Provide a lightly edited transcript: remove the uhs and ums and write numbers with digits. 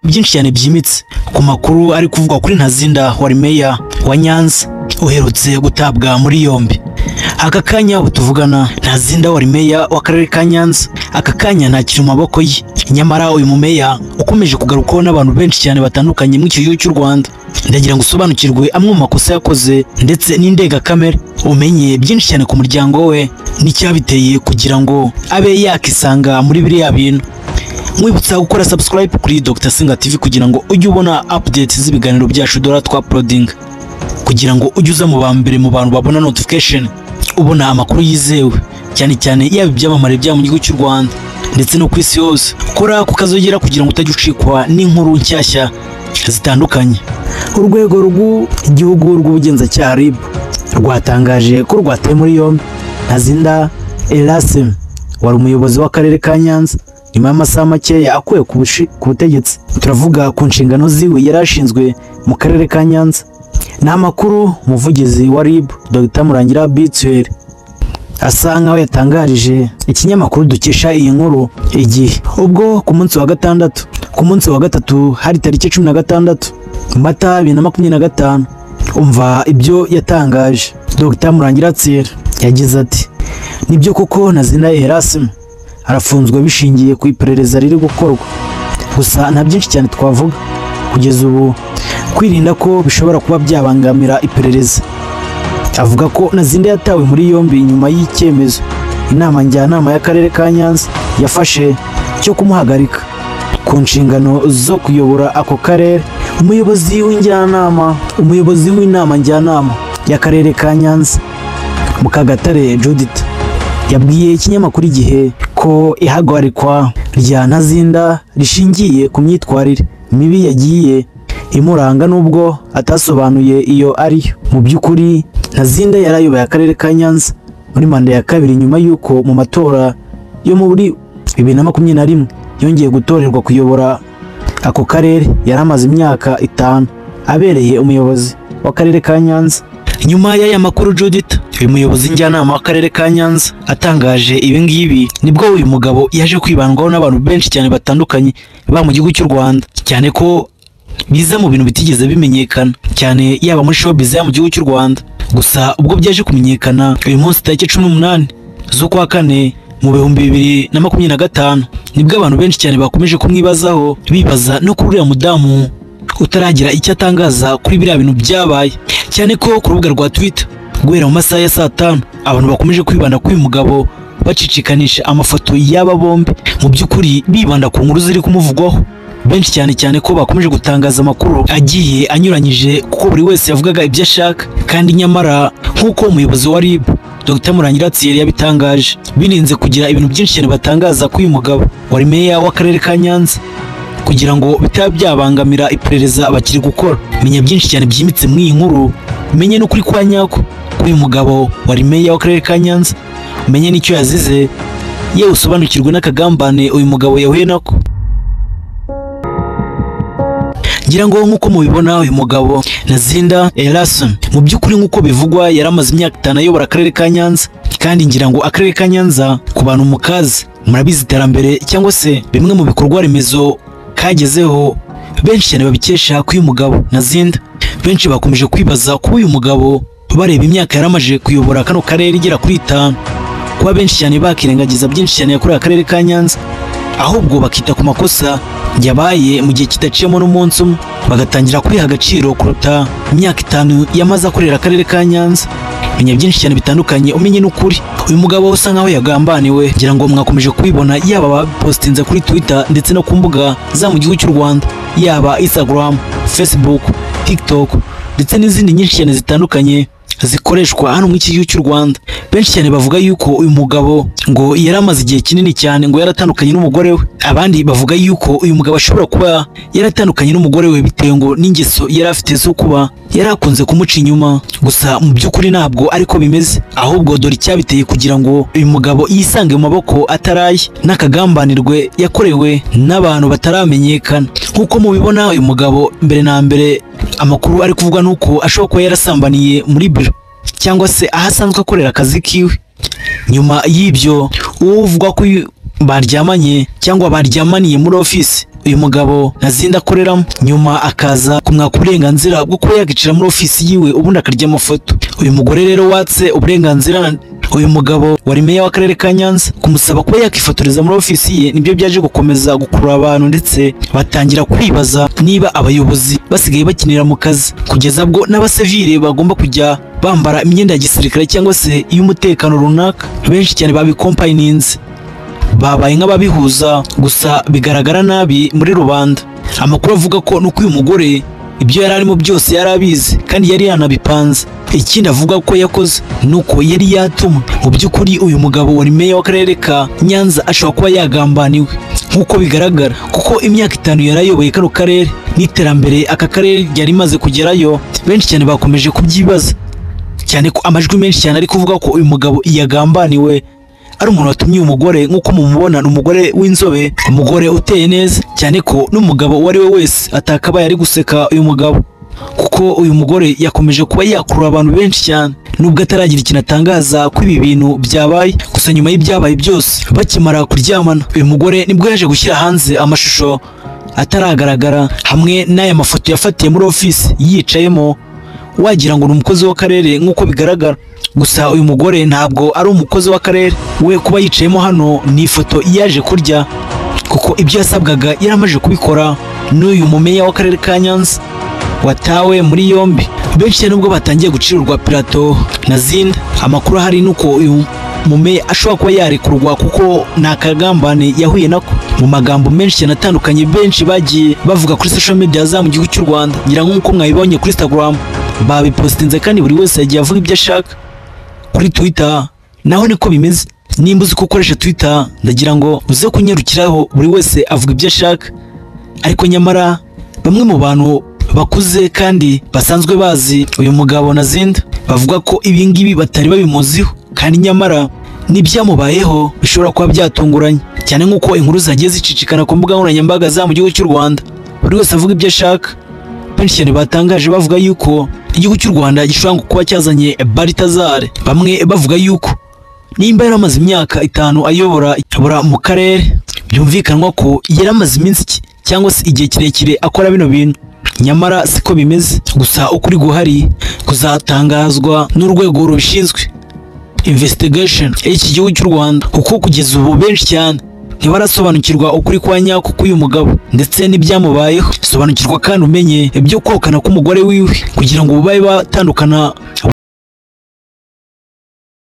byinshi cyane byimitse ku makuru ari kuvugwa kuri Ntazinda wari meya wa Nyanza uherutse gutabwa muri yombi. Aka kanya tuvugana Ntazinda wari meya w'akarere ka Nyanza, aka kanya ntakiri mu maboko ye. Nyamara uyu mumeya ukomeje kugarukaho n'abantu benshi cyane batandukanye mu gihugu cy'u Rwanda. Ndagira ngo usobanukirwe amwe mu makosa yakoze ndetse n'indengakamere, umenye byinshi cyane ku muryango we n'icyabiteye kugira ngo abe yakisanga muri biriya bintu. Mwibutsa gukora subscribe kuri Dr Singa TV kugira ngo ujye ubona updates z'ibiganiro byacu dora twa uploading, kugira ngo ujye uza mu bambere mu bantu babona notification, ubona amakuru yizewe cyane cyane yaba ibyamamare bya mu gihugu cy'u Rwanda ndetse no ku isi yose. Kora kukazogera kugira ngo utajya ucikwa n'inkuru nshyashya zitandukanye. Urwego rw'igihugu rw'ubugenzacyaha RIB rwatangaje ko rwataye muri yombi Ntazinda Erasim wari umuyobozi w'akarere ka Nyanza nyuma y'amasaha make akuwe ku butegetsi. Turavuga ku nshingano ziwe yari ashinzwe mu karere ka Nyanza. Ni amakuru umuvugizi wa RIB Dr Murangira Bituel asa nkaho yatangarije ikinyamakuru dukesha iyi nkuru Igihe, ubwo ku munsi wa gatatu hari tariki 16 Mata 2025. Umva ibyo yatangaje. Dr Murangira Bituel yagize ati: nibyo koko Ntazinda Erasim arafunzwe bishingiye ku iperereza riri gukorwa, gusa nta byinshi cyane twavuga kugeza ubu, kwirinda ko bishobora kuba byabangamira iperereza. Avuga ko Ntazinda yatawe muri yombi nyuma y'icyemezo inama njyanama y'akarere ka Nyanza yafashe cyo kumuhagarika ku nshingano zo kuyobora ako karere. Umuyobozi w'inama njyanama y'akarere ka Nyanza Mukagatare Judith yabwiye ikinyamakuru Igihe ko ihagarikwa rya Ntazinda rishingiye ku myitwarire mibi yagiye imuranga nubwo atasobanuye iyo ariyo. Mu by'ukuri Ntazinda yarayoboye akarere ka Nyanza muri manda ya kabiri nyuma y'uko mu matora yo muri 2021 yongeye gutorerwa kuyobora ako karere. Yari amaze imyaka 5 abereye umuyobozi w'akarere ka Nyanza. Nyuma y'aya makuru Judith, uyu muyobozi njyanama w'akarere ka Nyanza atangaje ibi ngibi, nibwo uyu mugabo yaje kwibandwaho n'abantu benshi cyane batandukanye ba mu gihugu cy'u Rwanda, cyane ko biza mu bintu bitigeze bimenyekana cyane yaba muri showbiz ya mu gihugu cy'u Rwanda. Gusa ubwo byaje kumenyekana uyu munsi tariki 18 z'ukwa kane mu 2025, nibwo abantu benshi cyane bakomeje kumwibazaho, bibaza no kuri uriya mudamu utaragira icyo atangaza kuri biriya bintu byabaye, cyane ko ku rubuga rwa Twitter guhera mu masaha ya saa 5 abantu bakomeje kwibanda kuri uyu mugabo bacicikanisha amafoto y'aba bombi, mu by'ukuri bibanda ku nkuru ziri kumuvugwaho benshi cyane ko bakomeje gutangaza amakuru agiye anyuranyije, kuko buri wese yavugaga ibyo ashaka. Kandi nyamara nk'uko umuyobozi wa RIB Dr Murangira Bituel yabitangaje, birinze kugira ibintu byinshi cyane batangaza kuri uyu mugabo wari meya w'akarere ka Nyanza kugira ngo bitaba byabangamira iperereza bakiri gukora. Menya byinshi cyane byimitse muri iyi nkuru, menye n'ukuri kwa nyako kuri uyu mugabo wari meya w'akarere ka Nyanza, menye n'icyo yazize, yewe usobanukirwe n'akagambane uyu mugabo yahuye nako. Ngira ngo nk'uko mubibona uyu mugabo Ntazinda Erasim mu by'ukuri nk'uko bivugwa yaramaze imyaka 5 ayobora akarere ka Nyanza. Kandi ngira ngo akarere ka Nyanza ku bantu mukazi murabizi iterambere cyangwa se bimwe mu bikorwa remezo kagezeho benshi cyane babikesha kuri uyu mugabo Ntazinda. Benshi bakomeje kwibaza kuba uyu mugabo bareba imyaka yaramaje kuyobora kano karere igera kuri 5, kuba benshi cyane bakirengagiza byinshi cyane yakoreye akarere ka Nyanza, ahubwo bakita ku makosa yabaye mu gihe kidaciyemo n'umunsi umwe, bagatangira kwiha agaciro kuruta imyaka 5 yamaze akorera akarere ka Nyanza. Menya byinshi cyane bitandukanye, umenye n'ukuri uyu mugabo usa nkaho yagambaniwe. Ngira ngo mwakomeje kubibona yaba bapostinze kuri Twitter ndetse no ku mbuga za mu gihugu cy'u Rwanda, yaba Instagram, Facebook, TikTok ndetse n'izindi nyinshi cyane zitandukanye zikoreshwa hano mu iki gihugu cy'u Rwanda. Benshi cyane bavuga yuko uyu mugabo ngo yaramaze igihe kinini cyane ngo yaratandukanye n'umugore we. Abandi bavuga yuko uyu mugabo ashobora kuba yaratandukanye n'umugore we bitewe ngo n'ingeso yari afite zo kuba yarakunze kumuca inyuma. Gusa mu by'ukuri ntabwo ariko bimeze, ahubwo dore icyabiteye kugira ngo uyu mugabo yisange mu maboko ataraye n'akagambanirwe yakorewe n'abantu bataramenyekana. Nk'uko mubibona uyu mugabo mbere na mbere amakuru ari kuvuga nuko ashobora kuba yarasambaniye muri biro cyangwa se ahasanzwe akorera akazi kiwe. Nyuma y'ibyo uwo uvuga ko baryamanye cyangwa baryamaniye muri office uyu mugabo Ntazinda akoreramo, nyuma akaza kumwaka uburenganzira bwo kuba yakicara muri ofisi yiwe ubundi akarya amafoto. Uyu mugore rero watse uburenganzira uyu mugabo wari meya w'akarere ka Nyanza kumusaba kuba yakifotoreza muri ofisi ye, nibyo byaje gukomeza gukurura abantu ndetse batangira kwibaza niba abayobozi basigaye bakinira mu kazi, kugeza bwo n'abasivile bagomba kujya bambara imyenda ya gisirikare cyangwa se iy'umutekano runaka. Benshi cyane babikompayininze, babaye nk'ababihuza, gusa bigaragara nabi muri rubanda. Amakuru avuga ko nuko uyu mugore ibyo yari arimo byose yari abizi kandi yari yanabipanze. Ikindi avuga ko yakoze nuko yari yatumwe. Mu by'ukuri uyu mugabo wari meya w'akarere ka Nyanza ashobora kuba yagambaniwe nk'uko bigaragara, kuko imyaka 5 yarayoboye kano karere n'iterambere aka karere ryari rimaze kugerayo. Benshi cyane bakomeje kubyibaza cyane ko amajwi menshi cyane ari kuvuga ko uyu mugabo yagambaniwe, ari umuntu watumye uyu mugore nk'uko mumubona, n'umugore w'inzobe, umugore uteye neza cyane ko n'umugabo uwo ari we wese atakabaye ari guseka uyu mugabo, kuko uyu mugore yakomeje kuba yakurura abantu benshi cyane nubwo ataragira ikintu atangaza ko ibi bintu byabaye. Gusa nyuma y'ibyabaye byose bakimara kuryamana, uyu mugore nibwo yaje gushyira hanze amashusho ataragaragara hamwe n'aya mafoto yafatiye muri ofisi yicayemo, wagira ngo ni umukozi w'akarere nk'uko bigaragara. Gusa uyu mugore ntabwo ari umukozi w'akarere, we kuba yicayemo hano ni ifoto yaje kurya, kuko ibyo yasabwaga yaramaje kubikora n'uyu mumeya w'akarere ka Nyanza watawe muri yombi. Benshi cyane nubwo batangiye gucirirwa Plateau Ntazinda, amakuru ahari nuko uyu mumeya ashobora kuba yarekurwa kuko nta kagambane yahuye nako. Mu magambo menshi cyane atandukanye benshi bagiye bavuga kuri social media za mu gihugu cy'u Rwanda, ngira nk'uko mwabibonye kuri Instagram babipostinze kandi buri wese yagiye avuga ibyo ashaka. Kuri Twitter naho niko bimeze. Nimba uzi ko ukoresha Twitter, ndagira ngo uze kunyarukiraho buri wese avuga ibyo ashaka, ariko nyamara bamwe mu bantu bakuze kandi basanzwe bazi uyu mugabo Ntazinda bavuga ko ibi ngibi batari babimuziho, kandi nyamara n'ibyamubayeho bishobora kuba byatunguranye cyane, nk'uko inkuru zagiye zicicikana ku mbuga nkoranyambaga za mu gihugu cy'u Rwanda. Buri wese avuga ibyo ashaka. Benshi cyane batangaje bavuga yuko igihugu cy'u Rwanda gishobora kuba cyazanye Balthazar, bamwe bavuga yuko nimba yaramaze imyaka 5 ayobora mu karere, byumvikanwa ko yaramaze iminsi cyangwa se igihe kirekire akora bino bintu. Nyamara siko bimeze, gusa ukuri guhari kuzatangazwa n'urwego rubishinzwe investigation y'iki gihugu cy'u Rwanda, kuko kugeza ubu benshi cyane ntibarasobanukirwa ukuri kwa nyako k'uyu mugabo ndetse n'ibyamubayeho. Sobanukirwa kandi umenye ibyo kokana k'umugore wiwe kugira ngo babe batandukana